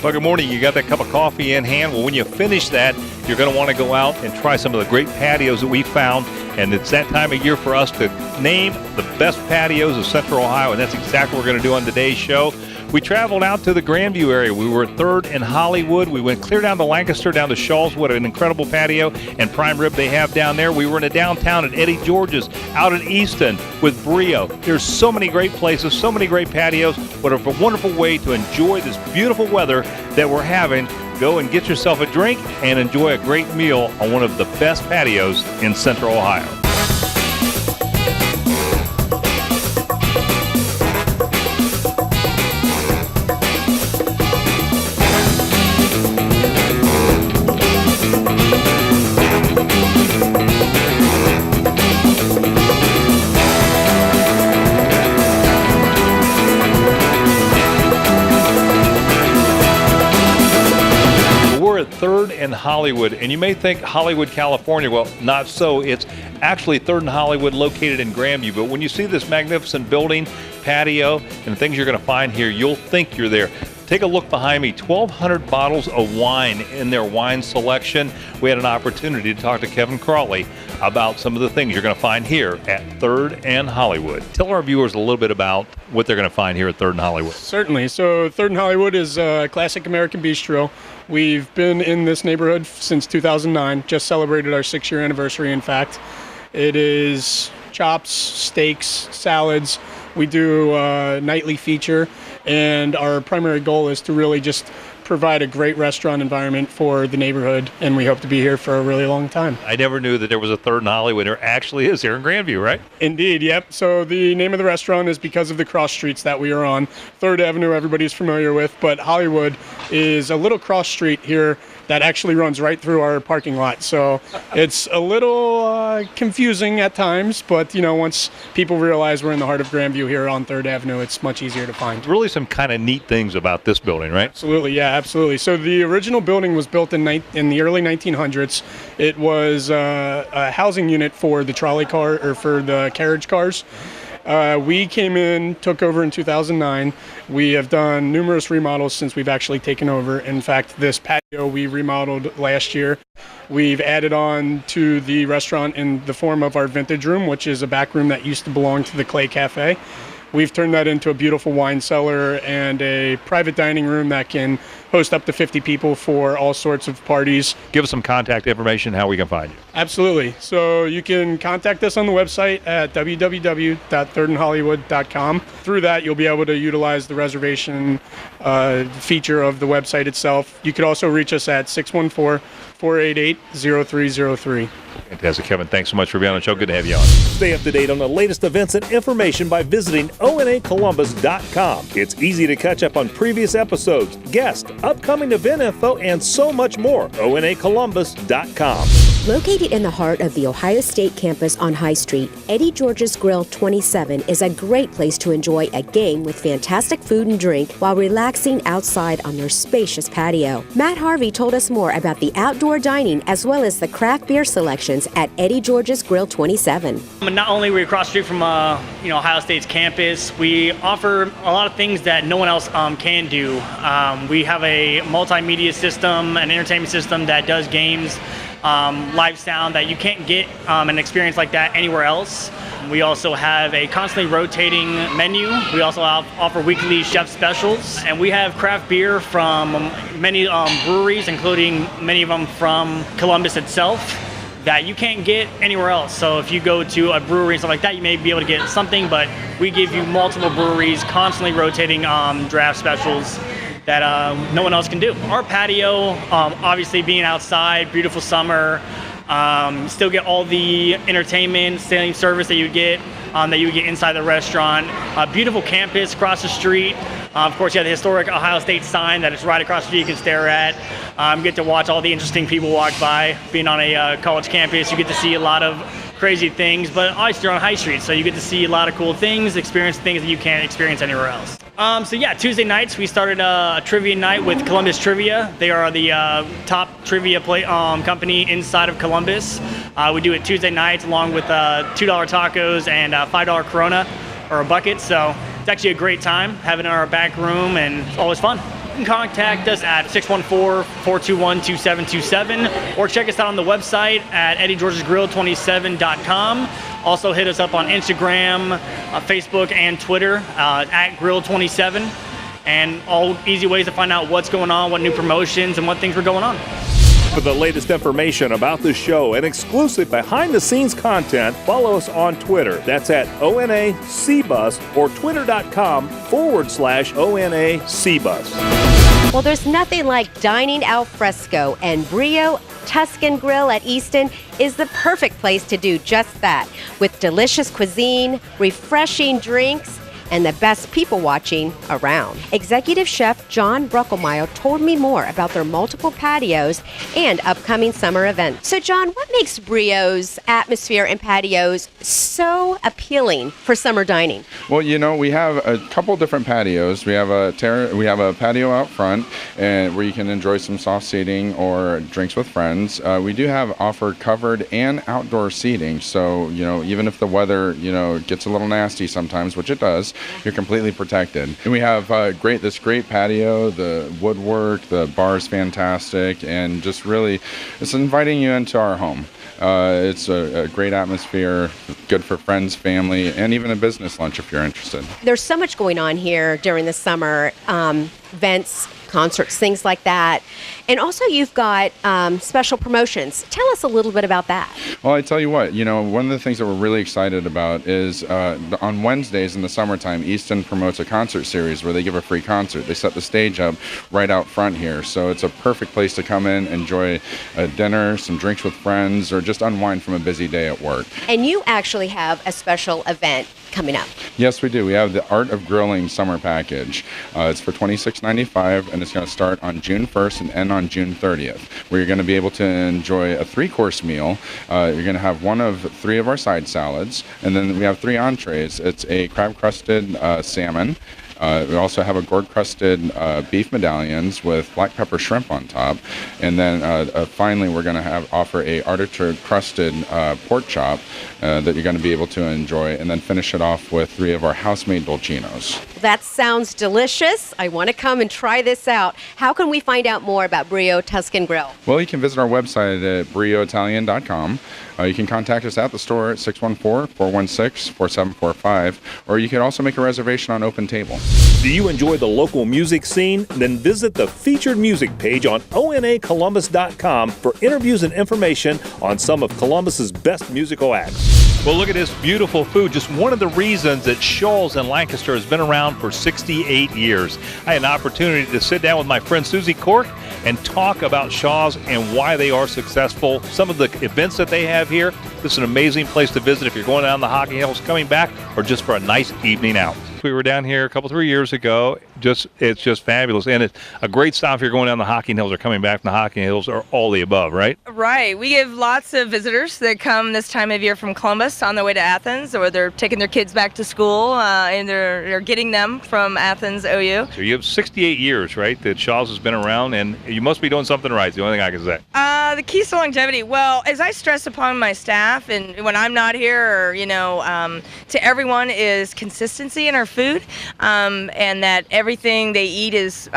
Well, good morning. You got that cup of coffee in hand. Well, when you finish that, you're going to want to go out and try some of the great patios that we found. And it's that time of year for us to name the best patios of Central Ohio, and that's exactly what we're going to do on today's show. We traveled out to the Grandview area. We were at 3rd and Hollywood. We went clear down to Lancaster, down to Shaw's. What an incredible patio and prime rib they have down there. We were in the downtown at Eddie George's, out at Easton with Brio. There's so many great places, so many great patios. What a wonderful way to enjoy this beautiful weather that we're having. Go and get yourself a drink and enjoy a great meal on one of the best patios in Central Ohio. We're at 3rd and Hollywood, and you may think Hollywood, California. Well, not so. It's actually 3rd and Hollywood, located in Grandview. But when you see this magnificent building, patio, and things you're going to find here, you'll think you're there. Take a look behind me. 1,200 bottles of wine in their wine selection. We had an opportunity to talk to Kevin Crawley about some of the things you're going to find here at 3rd and Hollywood. Tell our viewers a little bit about what they're going to find here at 3rd and Hollywood. Certainly. So 3rd and Hollywood is a classic American bistro. We've been in this neighborhood since 2009, just celebrated our 6-year anniversary, in fact. It is chops, steaks, salads. We do a nightly feature, and our primary goal is to really just provide a great restaurant environment for the neighborhood, and we hope to be here for a really long time. I never knew that there was a 3rd and Hollywood. There actually is here in Grandview, right? Indeed, yep. So the name of the restaurant is because of the cross streets that we are on. 3rd Avenue, everybody's familiar with, but Hollywood is a little cross street here that actually runs right through our parking lot. So it's a little confusing at times, but once people realize we're in the heart of Grandview here on 3rd Avenue, it's much easier to find. Really some kind of neat things about this building, right? Absolutely, yeah, absolutely. So the original building was built in the early 1900s. It was a housing unit for the trolley car, or for the carriage cars. We came in, took over in 2009. We have done numerous remodels since we've actually taken over. In fact, this patio we remodeled last year. We've added on to the restaurant in the form of our vintage room, which is a back room that used to belong to the Clay Cafe. We've turned that into a beautiful wine cellar and a private dining room that can host up to 50 people for all sorts of parties. Give us some contact information, how we can find you. Absolutely. So you can contact us on the website at www.thirdandhollywood.com. Through that, you'll be able to utilize the reservation feature of the website itself. You could also reach us at 614-488-0303. Fantastic, Kevin. Thanks so much for being on the show. Good to have you on. Stay up to date on the latest events and information by visiting onacolumbus.com. It's easy to catch up on previous episodes, guests, upcoming event info, and so much more. onacolumbus.com. Located in the heart of the Ohio State campus on High Street, Eddie George's Grill 27 is a great place to enjoy a game with fantastic food and drink while relaxing outside on their spacious patio. Matt Harvey told us more about the outdoor dining as well as the craft beer selections at Eddie George's Grill 27. Not only are we across the street from Ohio State's campus, we offer a lot of things that no one else can do. We have a multimedia system, an entertainment system that does games, live sound that you can't get an experience like that anywhere else. We also have a constantly rotating menu. We also offer weekly chef specials, and we have craft beer from many breweries, including many of them from Columbus itself, that you can't get anywhere else. So if you go to a brewery and stuff like that, you may be able to get something, but we give you multiple breweries, constantly rotating draft specials that no one else can do. Our patio, obviously being outside, beautiful summer, still get all the entertainment, same service that you would get inside the restaurant. A beautiful campus across the street. Of course, you have the historic Ohio State sign that is right across the street you can stare at. Get to watch all the interesting people walk by. Being on a college campus, you get to see a lot of crazy things, but obviously you're on High Street, so you get to see a lot of cool things, experience things that you can't experience anywhere else. So yeah, Tuesday nights we started a trivia night with Columbus Trivia. They are the top trivia company inside of Columbus. We do it Tuesday nights along with $2 tacos and $5 Corona or a bucket. So it's actually a great time having it in our back room, and it's always fun. can contact us at 614-421-2727 or check us out on the website at eddiegeorgesgrill27.com. Also hit us up on Instagram, Facebook, and Twitter at Grill27. And all easy ways to find out what's going on, what new promotions, and what things are going on. For the latest information about the show and exclusive behind-the-scenes content, follow us on Twitter. That's at ONACBus or twitter.com/ONACBus. Well, there's nothing like dining al fresco, and Brio Tuscan Grill at Easton is the perfect place to do just that. With delicious cuisine, refreshing drinks, and the best people watching around. Executive Chef John Bruckelmeyer told me more about their multiple patios and upcoming summer events. So John, what makes Brio's atmosphere and patios so appealing for summer dining? Well, we have a couple different patios. We have a patio out front and where you can enjoy some soft seating or drinks with friends. We do have offered covered and outdoor seating. So, even if the weather, gets a little nasty sometimes, which it does, you're completely protected. And we have this great patio. The woodwork, the bar is fantastic, and just really, it's inviting you into our home. It's a great atmosphere, good for friends, family, and even a business lunch if you're interested. There's so much going on here during the summer, events, concerts, things like that. And also you've got special promotions. Tell us a little bit about that. Well, I tell you what, one of the things that we're really excited about is on Wednesdays in the summertime, Easton promotes a concert series where they give a free concert. They set the stage up right out front here. So it's a perfect place to come in, enjoy a dinner, some drinks with friends, or just unwind from a busy day at work. And you actually have a special event coming up. Yes, we do. We have the Art of Grilling summer package. It's for $26.95, and it's going to start on June 1st and end on June 30th, where you're going to be able to enjoy a 3-course meal. You're going to have one of 3 of our side salads, and then we have 3 entrees. It's a crab-crusted salmon. We also have a gourd-crusted beef medallions with black pepper shrimp on top. And then finally, we're going to offer a artichoke-crusted pork chop that you're going to be able to enjoy, and then finish it off with 3 of our house-made dolcinos. That sounds delicious. I want to come and try this out. How can we find out more about Brio Tuscan Grill? Well, you can visit our website at brioitalian.com. You can contact us at the store at 614-416-4745, or you can also make a reservation on Open Table. Do you enjoy the local music scene? Then visit the featured music page on onacolumbus.com for interviews and information on some of Columbus's best musical acts. Well, look at this beautiful food. Just one of the reasons that Shaw's in Lancaster has been around for 68 years. I had an opportunity to sit down with my friend Susie Cork and talk about Shaw's and why they are successful. Some of the events that they have here. This is an amazing place to visit if you're going down the Hocking Hills, coming back, or just for a nice evening out. We were down here a couple, 3 years ago. It's just fabulous. And it's a great stop if you're going down the Hocking Hills or coming back from the Hocking Hills, or all the above, right? Right. We have lots of visitors that come this time of year from Columbus on their way to Athens, or they're taking their kids back to school, and they're getting them from Athens OU. So you have 68 years, right, that Shaw's has been around, and you must be doing something right. It's the only thing I can say. The keys to longevity. Well, as I stress upon my staff, and when I'm not here, or, to everyone, is consistency in our food, and that everything they eat is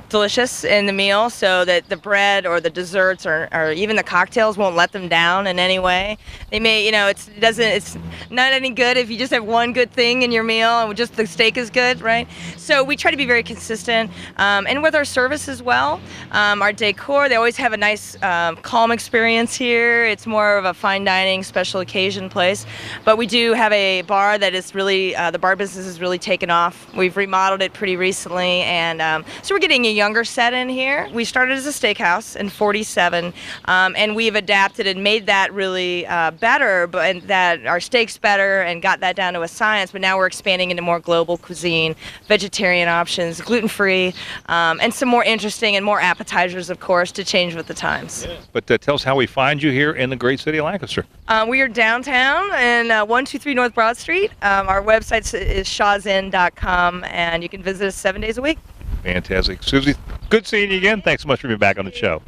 delicious in the meal, so that the bread or the desserts or even the cocktails won't let them down in any way. They may, it's not any good if you just have one good thing in your meal and just the steak is good, right? So we try to be very consistent, and with our service as well. Our decor, they always have a nice calm experience here. It's more of a fine dining, special occasion place, but we do have a bar that is really, the bar business has really taken off. We've remodeled it pretty recently, and so we're getting a younger set in here. We started as a steakhouse in '47, and we've adapted and made that really better, and that our steaks better, and got that down to a science. But now we're expanding into more global cuisine, vegetarian options, gluten-free, and some more interesting and more appetizers, of course, to change with the times. Yeah. But tell us how we find you here in the great city of Lancaster. We are downtown in 123 North Broad Street. Our website is shawsin.com, and you can visit us 7 days a week. Fantastic. Susie, good seeing you again. Thanks so much for being back on the show.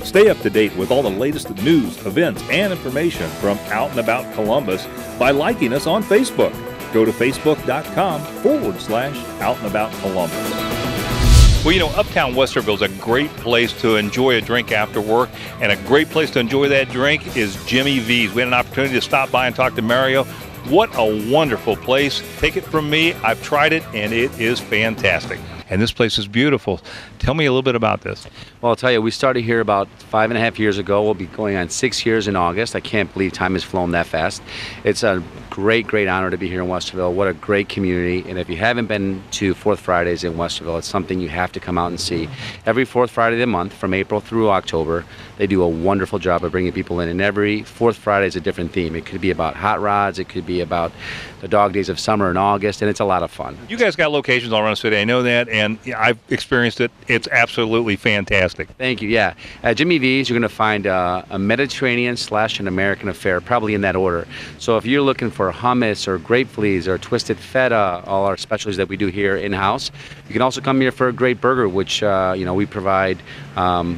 Stay up to date with all the latest news, events, and information from out and about Columbus by liking us on Facebook. Go to facebook.com/outandaboutColumbus. Well, you know, Uptown Westerville is a great place to enjoy a drink after work, and a great place to enjoy that drink is Jimmy V's. We had an opportunity to stop by and talk to Mario. What a wonderful place. Take it from me, I've tried it, and it is fantastic. And this place is beautiful. Tell me a little bit about this. Well, I'll tell you, we started here about 5.5 years ago. We'll be going on 6 years in August. I can't believe time has flown that fast. It's a great, great honor to be here in Westerville. What a great community. And if you haven't been to Fourth Fridays in Westerville, it's something you have to come out and see. Every fourth Friday of the month, from April through October, they do a wonderful job of bringing people in. And every fourth Friday is a different theme. It could be about hot rods. It could be about the dog days of summer in August. And it's a lot of fun. You guys got locations all around the city. I know that. And I've experienced it. It's absolutely fantastic. Thank you. Yeah. At Jimmy V's, you're going to find a Mediterranean / an American affair, probably in that order. So if you're looking for hummus or grape fleas or twisted feta, all our specialties that we do here in-house, you can also come here for a great burger, which we provide.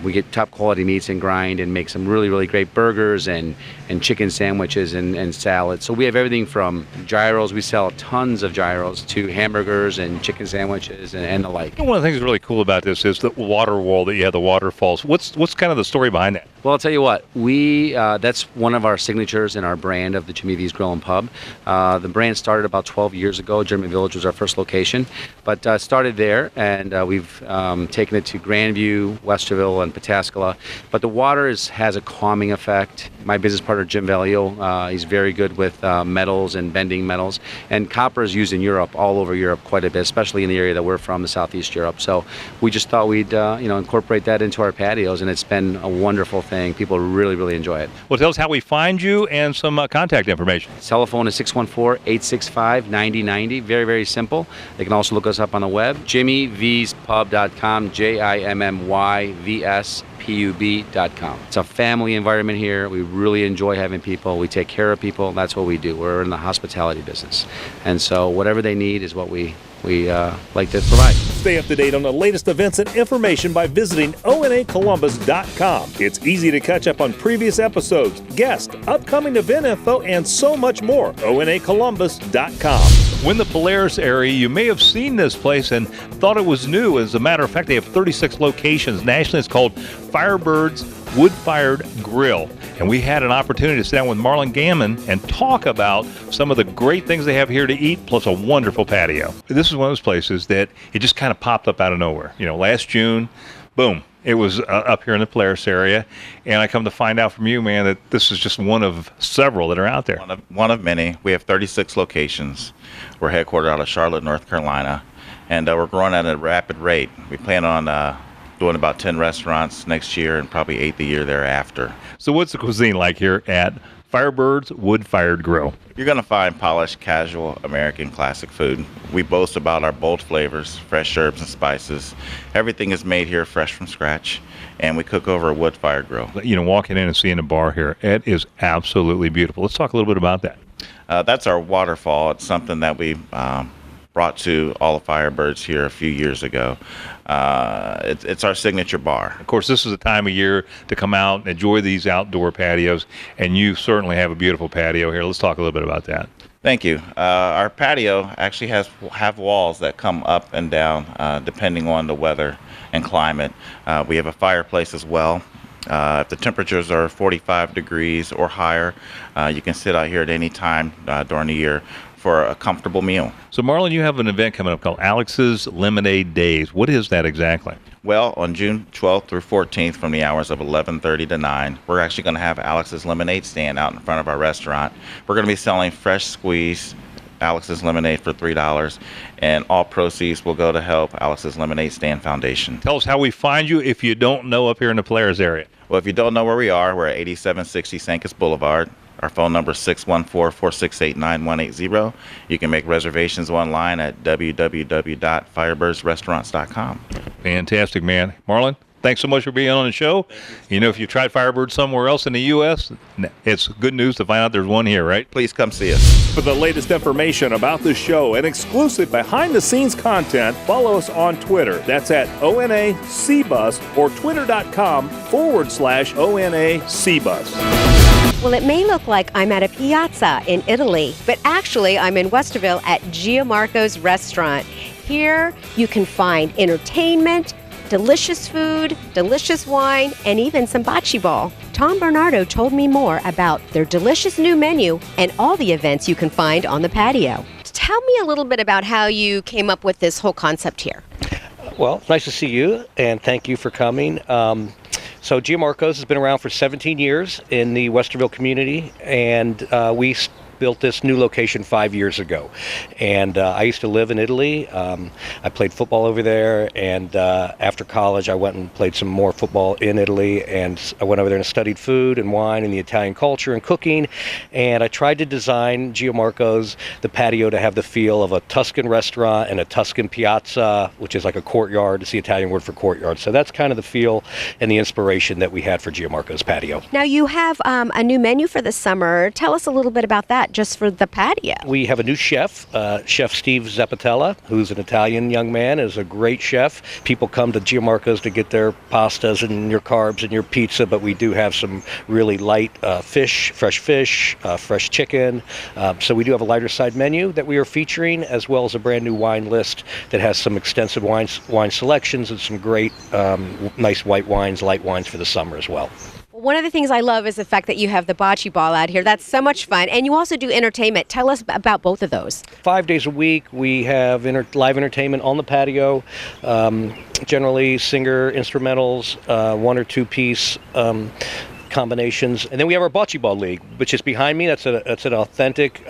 We get top quality meats and grind and make some really, really great burgers and chicken sandwiches and salads. So we have everything from gyros. We sell tons of gyros to hamburgers and chicken sandwiches and the like. One of the things that's really cool about this is the water wall that you have, the waterfalls. What's kind of the story behind that? Well, I'll tell you what, that's one of our signatures in our brand of the Jimmy V's Grill and Pub. The brand started about 12 years ago. German Village was our first location, but started there, and we've taken it to Grandview, Westerville, and Pataskala. But the water has a calming effect. My business partner, Jim Valio, he's very good with metals and bending metals, and copper is used in Europe, all over Europe quite a bit, especially in the area that we're from, the Southeast Europe. So we just thought we'd incorporate that into our patios, and it's been a wonderful thing. People really, really enjoy it. Well, tell us how we find you and some contact information. Telephone is 614-865-9090. Very, very simple. They can also look us up on the web, jimmyvspub.com, JIMMYVSPUB.com. It's a family environment here. We really enjoy having people. We take care of people. That's what we do. We're in the hospitality business. And so whatever they need is what we like to provide. Stay up to date on the latest events and information by visiting onacolumbus.com. It's easy to catch up on previous episodes, guests, upcoming event info, and so much more. onacolumbus.com. When the Polaris area, you may have seen this place and thought it was new. As a matter of fact, they have 36 locations. Nationally, it's called Firebird's Wood-Fired Grill. And we had an opportunity to sit down with Marlon Gammon and talk about some of the great things they have here to eat, plus a wonderful patio. This is one of those places that it just kind of popped up out of nowhere. You know, last June, boom, it was up here in the Polaris area. And I come to find out from you, man, that this is just one of several that are out there. One of many. We have 36 locations. We're headquartered out of Charlotte, North Carolina, and we're growing at a rapid rate. We plan on doing about 10 restaurants next year and probably 8 the year thereafter. So what's the cuisine like here at Firebird's Wood-Fired Grill? You're going to find polished, casual, American classic food. We boast about our bold flavors, fresh herbs and spices. Everything is made here fresh from scratch, and we cook over a wood-fired grill. You know, walking in and seeing the bar here, it is absolutely beautiful. Let's talk a little bit about that. That's our waterfall. It's something that we brought to all the Firebirds here a few years ago. It's our signature bar. Of course, this is a time of year to come out and enjoy these outdoor patios, and you certainly have a beautiful patio here. Let's talk a little bit about that. Thank you. Our patio actually have walls that come up and down depending on the weather and climate. We have a fireplace as well. If the temperatures are 45 degrees or higher, you can sit out here at any time during the year for a comfortable meal. So, Marlon, you have an event coming up called Alex's Lemonade Days. What is that exactly? Well, on June 12th through 14th from the hours of 11:30 to 9, we're actually going to have Alex's Lemonade stand out in front of our restaurant. We're going to be selling fresh squeezed Alex's Lemonade for $3, and all proceeds will go to help Alex's Lemonade Stand Foundation. Tell us how we find you if you don't know up here in the Polaris area. Well, if you don't know where we are, we're at 8760 Sankis Boulevard. Our phone number is 614-468-9180. You can make reservations online at www.firebirdsrestaurants.com. Fantastic, man. Marlon, thanks so much for being on the show. You know, if you've tried Firebird somewhere else in the U.S., it's good news to find out there's one here, right? Please come see us. For the latest information about the show and exclusive behind-the-scenes content, follow us on Twitter. That's at ONACBus or twitter.com/ONACBus. Well, it may look like I'm at a piazza in Italy, but actually I'm in Westerville at Gianmarco's restaurant. Here you can find entertainment, delicious food, delicious wine, and even some bocce ball. Tom Bernardo told me more about their delicious new menu and all the events you can find on the patio. Tell me a little bit about how you came up with this whole concept here. Well, it's nice to see you, and thank you for coming. So Gianmarco's has been around for 17 years in the Westerville community, and we built this new location 5 years ago. And I used to live in Italy. I played football over there, and after college I went and played some more football in Italy, and I went over there and studied food and wine and the Italian culture and cooking, and I tried to design Gianmarco's, the patio, to have the feel of a Tuscan restaurant and a Tuscan piazza, which is like a courtyard. It's the Italian word for courtyard. So that's kind of the feel and the inspiration that we had for Gianmarco's patio. Now you have a new menu for the summer. Tell us a little bit about that, just for the patio. We have a new chef, Chef Steve Zappatella, who's an Italian young man, is a great chef. People come to Gianmarco's to get their pastas and your carbs and your pizza, but we do have some really light fish, fresh chicken. So we do have a lighter side menu that we are featuring, as well as a brand new wine list that has some extensive wine selections and some great nice white wines, light wines for the summer as well. One of the things I love is the fact that you have the bocce ball out here. That's so much fun. And you also do entertainment. Tell us about both of those. 5 days a week, we have live entertainment on the patio, generally singer instrumentals, 1 or 2 piece combinations. And then we have our bocce ball league, which is behind me. That's an authentic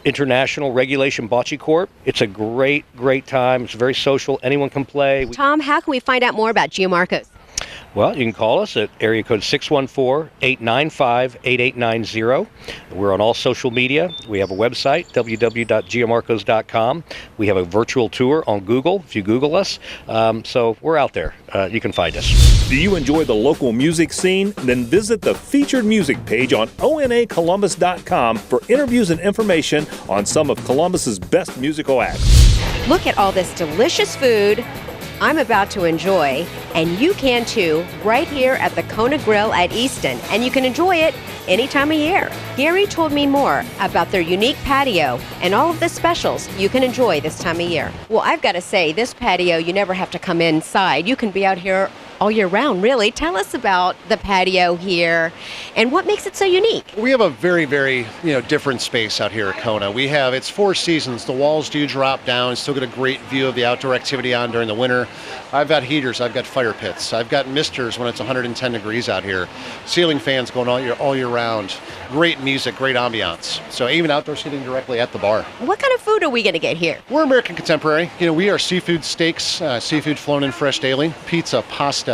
international regulation bocce court. It's a great time. It's very social. Anyone can play. Tom, how can we find out more about Gianmarco's? Well, you can call us at area code 614-895-8890. We're on all social media. We have a website, www.gianmarcos.com. We have a virtual tour on Google, if you Google us. So we're out there. You can find us. Do you enjoy the local music scene? Then visit the featured music page on onacolumbus.com for interviews and information on some of Columbus's best musical acts. Look at all this delicious food I'm about to enjoy, and you can too, right here at the Kona Grill at Easton, and you can enjoy it any time of year. Gary told me more about their unique patio and all of the specials you can enjoy this time of year. Well, I've got to say, this patio, you never have to come inside. You can be out here all year round, really. Tell us about the patio here and what makes it so unique. We have a very different space out here at Kona. It's 4 seasons. The walls do drop down. Still get a great view of the outdoor activity on during the winter. I've got heaters. I've got fire pits. I've got misters when it's 110 degrees out here. Ceiling fans going all year round. Great music, great ambiance. So even outdoor seating directly at the bar. What kind of food are we going to get here? We're American contemporary. We are seafood steaks, seafood flown in fresh daily, pizza, pasta,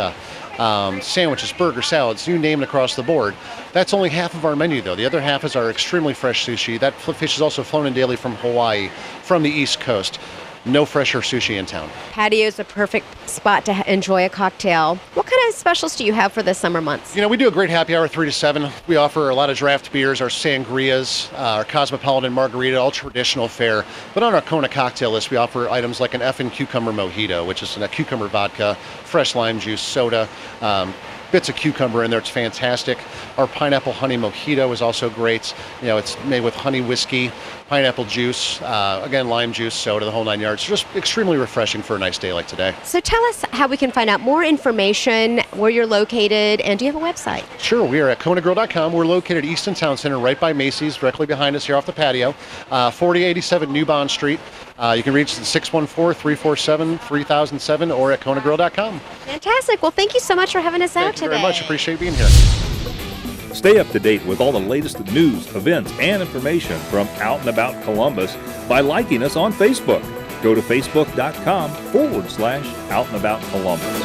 sandwiches, burgers, salads, you name it across the board. That's only half of our menu, though. The other half is our extremely fresh sushi. That fish is also flown in daily from Hawaii, from the East Coast. No fresher sushi in town. Patio is a perfect spot to enjoy a cocktail. What kind of specials do you have for the summer months? We do a great happy hour 3 to 7. We offer a lot of draft beers, our sangrias, our cosmopolitan margarita, all traditional fare. But on our Kona cocktail list, we offer items like an effing cucumber mojito, which is a cucumber vodka, fresh lime juice, soda, bits of cucumber in there. It's fantastic. Our pineapple honey mojito is also great. It's made with honey whiskey, pineapple juice, again, lime juice, soda, the whole 9 yards. Just extremely refreshing for a nice day like today. So tell us how we can find out more information, where you're located, and do you have a website? Sure. We are at konagrill.com. We're located at Easton Town Center, right by Macy's, directly behind us here off the patio, 4087 New Bond Street. You can reach the 614-347-3007 or at konagrill.com. Fantastic. Well, thank you so much for having us out today. Thank you very much. Appreciate being here. Stay up to date with all the latest news, events, and information from Out and About Columbus by liking us on Facebook. Go to facebook.com/Out and About Columbus.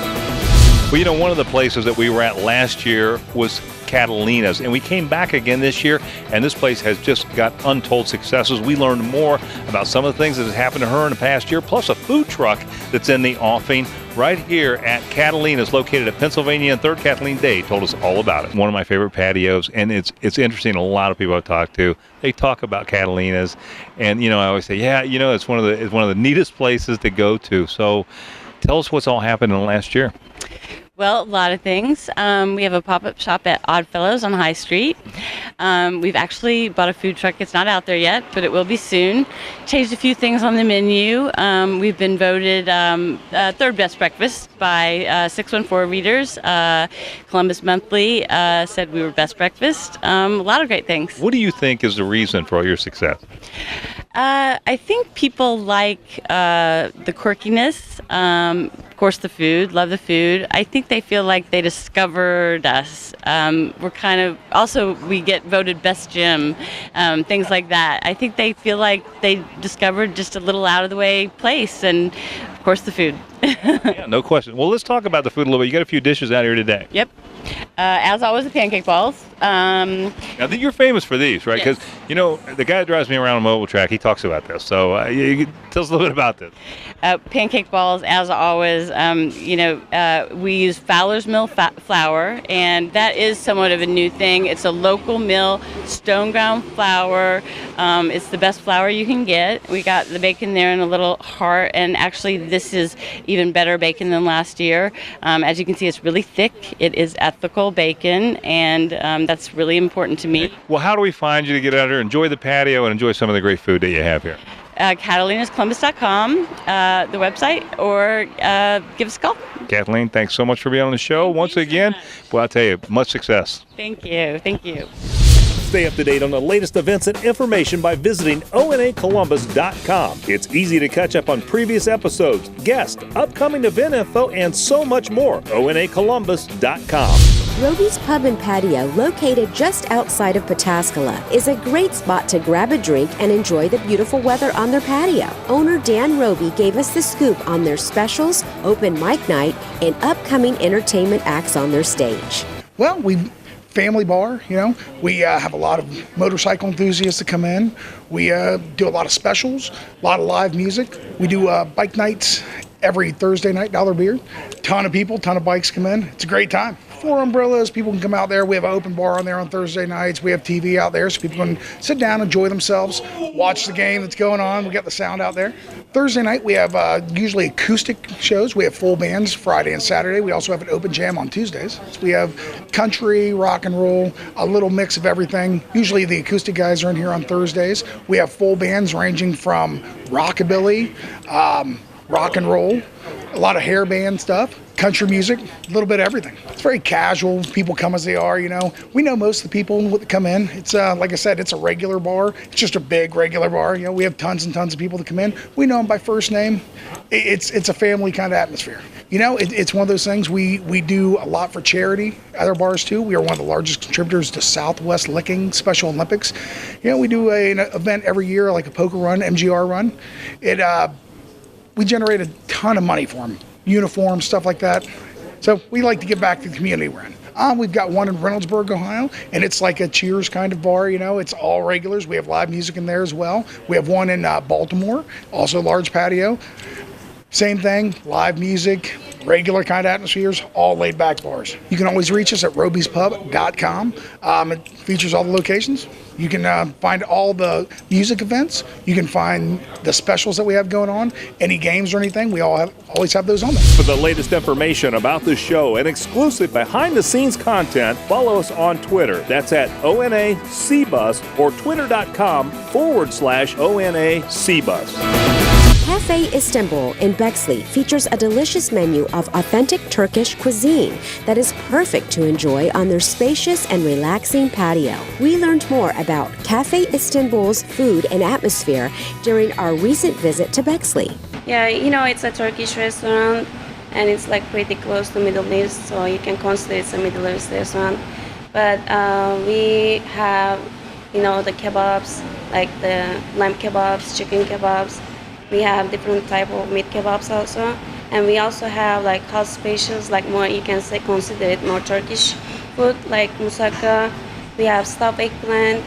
Well, one of the places that we were at last year was Catalina's, and we came back again this year, and this place has just got untold successes. We learned more about some of the things that has happened to her in the past year, plus a food truck that's in the offing right here at Catalina's, located at Pennsylvania and 3rd. Kathleen Day told us all about it. One of my favorite patios, and it's interesting. A lot of people I've talked to, they talk about Catalina's, and I always say, it's one of the neatest places to go to. So tell us what's all happened in the last year. Well, a lot of things. We have a pop-up shop at Oddfellows on High Street. We've actually bought a food truck. It's not out there yet, but it will be soon. Changed a few things on the menu. We've been voted third best breakfast by 614 readers. Columbus Monthly said we were best breakfast. A lot of great things. What do you think is the reason for all your success? I think people like the quirkiness. Of course, the food. Love the food. I think they feel like they discovered us. We're kind of also we get voted best gym, things like that. I think they feel like they discovered just a little out of the way place, and of course the food. Yeah, no question. Well, let's talk about the food a little bit. You got a few dishes out here today. Yep. As always, the pancake balls. I think you're famous for these, right? Because, you know, the guy that drives me around on mobile track, he talks about this. So you tell us a little bit about this. Pancake balls, as always, we use Fowler's Mill flour, and that is somewhat of a new thing. It's a local mill, stone ground flour. It's the best flour you can get. We got the bacon there in a little heart, and actually this is even better bacon than last year. As you can see, it's really thick. It is ethical bacon, and that's really important to me. Well, how do we find you to get out here, enjoy the patio, and enjoy some of the great food that you have here? CatalinaSColumbus.com, the website, or give us a call. Kathleen, thanks so much for being on the show. Once again, well, I'll tell you, much success. Thank you. Thank you. Stay up to date on the latest events and information by visiting onacolumbus.com. It's easy to catch up on previous episodes, guests, upcoming event info, and so much more. onacolumbus.com. Roby's Pub and Patio, located just outside of Pataskala, is a great spot to grab a drink and enjoy the beautiful weather on their patio. Owner Dan Roby gave us the scoop on their specials, open mic night, and upcoming entertainment acts on their stage. Well, family bar, we have a lot of motorcycle enthusiasts that come in. We do a lot of specials, a lot of live music. We do bike nights every Thursday night, $1 beer. Ton of people, ton of bikes come in. It's a great time. 4 umbrellas, people can come out there. We have an open bar on there on Thursday nights. We have TV out there so people can sit down, enjoy themselves, watch the game that's going on. We got the sound out there. Thursday night, we have usually acoustic shows. We have full bands Friday and Saturday. We also have an open jam on Tuesdays. So we have country, rock and roll, a little mix of everything. Usually the acoustic guys are in here on Thursdays. We have full bands ranging from rockabilly, rock and roll, a lot of hair band stuff, country music, a little bit of everything. It's very casual. People come as they are, We know most of the people that come in. It's like I said, it's a regular bar. It's just a big regular bar. We have tons and tons of people that come in. We know them by first name. It's a family kind of atmosphere. It's one of those things. We do a lot for charity at our bars too. We are one of the largest contributors to Southwest Licking Special Olympics. We do an event every year, like a poker run, MGR run. We generate a ton of money for them, uniforms, stuff like that. So we like to give back to the community we're in. We've got one in Reynoldsburg, Ohio, and it's like a Cheers kind of bar, It's all regulars. We have live music in there as well. We have one in Baltimore, also a large patio. Same thing, live music, regular kind of atmospheres, all laid back bars. You can always reach us at robyspub.com. It features all the locations. You can find all the music events. You can find the specials that we have going on. Any games or anything, we always have those on there. For the latest information about the show and exclusive behind-the-scenes content, follow us on Twitter. That's at ONACBus or twitter.com/ONACBus. Cafe Istanbul in Bexley features a delicious menu of authentic Turkish cuisine that is perfect to enjoy on their spacious and relaxing patio. We learned more about Cafe Istanbul's food and atmosphere during our recent visit to Bexley. Yeah, it's a Turkish restaurant and it's like pretty close to Middle East, so you can consider it's a Middle East restaurant. But we have, the kebabs, like the lamb kebabs, chicken kebabs. We have different type of meat kebabs also, and we also have like hot specials, like more you can say consider it more Turkish food, like moussaka. We have stuffed eggplant.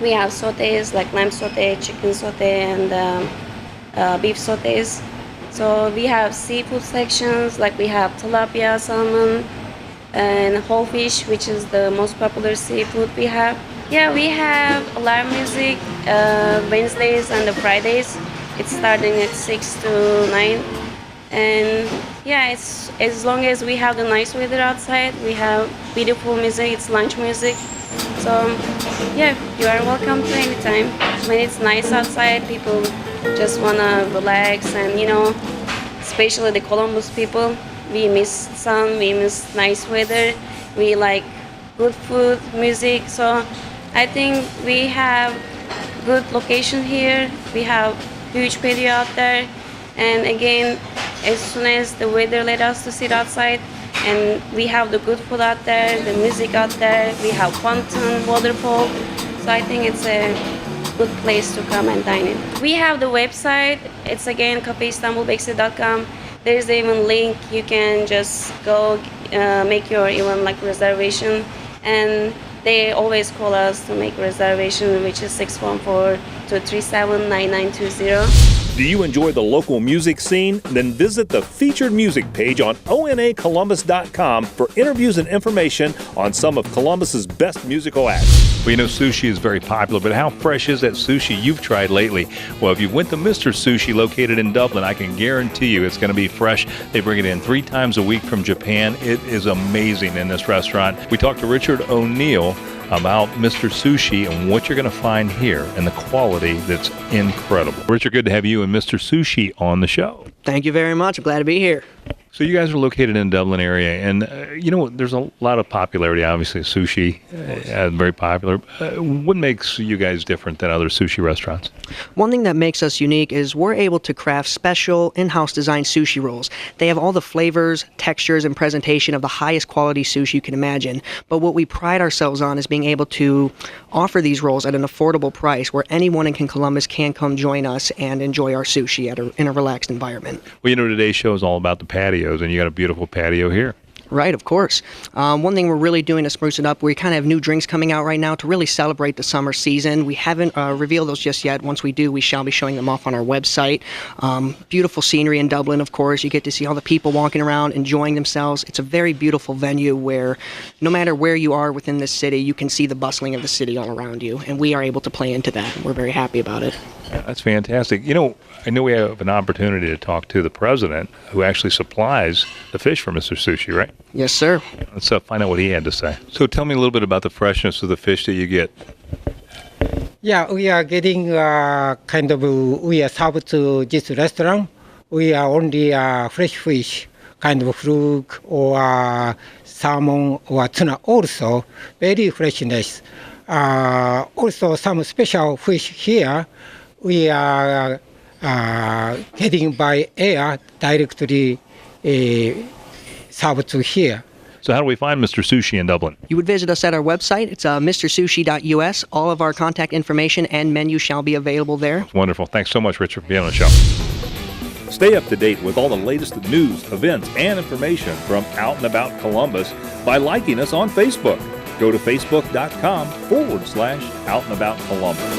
We have sautés like lamb sauté, chicken sauté, and beef sautés. So we have seafood sections, like we have tilapia, salmon, and whole fish, which is the most popular seafood we have. Yeah, we have live music Wednesdays and the Fridays. It's starting at 6 to 9. And yeah, it's as long as we have the nice weather outside, we have beautiful music. It's lunch music, so yeah, you are welcome to any time. When it's nice outside, people just wanna relax, and especially the Columbus people, we miss sun, we miss nice weather, we like good food, music. So I think we have good location here. We have huge patio out there, and again, as soon as the weather let us to sit outside, and we have the good food out there, the music out there, we have fountain, waterfall. So I think it's a good place to come and dine in. We have the website. It's again coffeeistanbulbakery.com. There's even link. You can just go make your even like reservation, and they always call us to make reservation, which is 614-237-9920. Do you enjoy the local music scene? Then visit the featured music page on onacolumbus.com for interviews and information on some of Columbus's best musical acts. Well, sushi is very popular, but how fresh is that sushi you've tried lately? Well, if you went to Mr. Sushi located in Dublin, I can guarantee you it's going to be fresh. They bring it in 3 times a week from Japan. It is amazing in this restaurant. We talked to Richard O'Neill about Mr. Sushi and what you're going to find here and the quality that's incredible. Richard, good to have you and Mr. Sushi on the show. Thank you very much. I'm glad to be here. So you guys are located in Dublin area, and there's a lot of popularity. Obviously, sushi very popular. What makes you guys different than other sushi restaurants? One thing that makes us unique is we're able to craft special in-house designed sushi rolls. They have all the flavors, textures, and presentation of the highest quality sushi you can imagine. But what we pride ourselves on is being able to offer these rolls at an affordable price where anyone in Columbus can come join us and enjoy our sushi in a relaxed environment. Well, today's show is all about the patios, and you got a beautiful patio here. Right, of course. One thing we're really doing to spruce it up, we kind of have new drinks coming out right now to really celebrate the summer season. We haven't revealed those just yet. Once we do, we shall be showing them off on our website. Beautiful scenery in Dublin, of course. You get to see all the people walking around, enjoying themselves. It's a very beautiful venue where no matter where you are within this city, you can see the bustling of the city all around you. And we are able to play into that. We're very happy about it. That's fantastic. I know we have an opportunity to talk to the president who actually supplies the fish for Mr. Sushi, right? Yes, sir. Let's find out what he had to say. So tell me a little bit about the freshness of the fish that you get. Yeah, we are getting we are served to this restaurant. We are only fresh fish, kind of fluke or salmon or tuna also, very freshness. Also some special fish here. We are getting by air directly served to here. So how do we find Mr. Sushi in Dublin? You would visit us at our website. It's mrsushi.us. All of our contact information and menu shall be available there. Wonderful. Thanks so much, Richard, for being on the show. Stay up to date with all the latest news, events, and information from Out and About Columbus by liking us on Facebook. Go to facebook.com/Out and About Columbus.